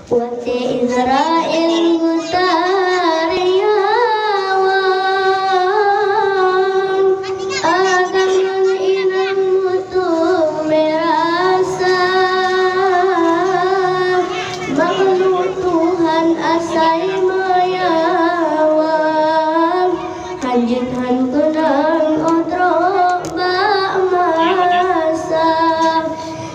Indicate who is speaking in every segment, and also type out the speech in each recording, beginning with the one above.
Speaker 1: Wate Israel gutariawan agangan inang mutu merasa Tuhan asai mayawan hanjuthan kunang otro bak masa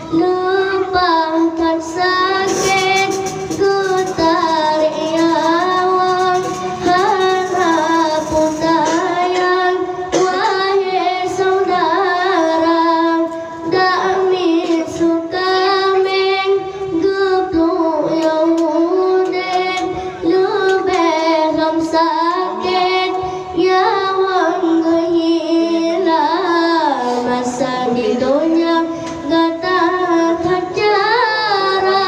Speaker 1: lepahkan sakit gutariawan harap tayang wahai saudara dami sukameng gebluk Yahudi lebih ram sakit yawang hilang masa di dunia gata kajaran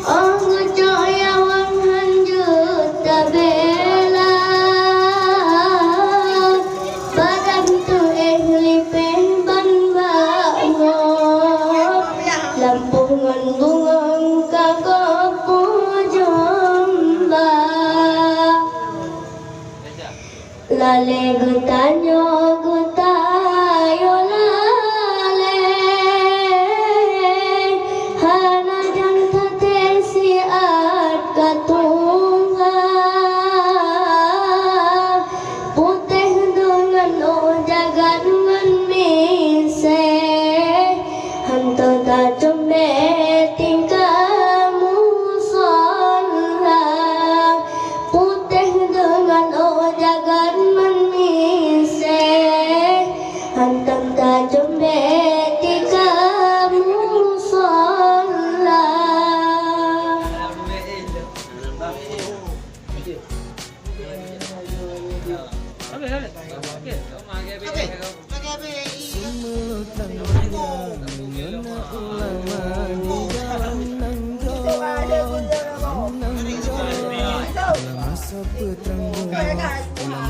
Speaker 1: oh ngucok yawang hanjut tabela badan tu lipeh ban bangun lampungan bungang kagopu jomba lale gutanyo gutayo lale hana jang tatesi at katunga putih dengan o jagat menmise hantu tak cembe tingkamu sholat putih dengan o jagat menmise hantu tak cembe tingkamu sholat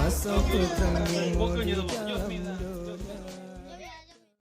Speaker 2: Masa petang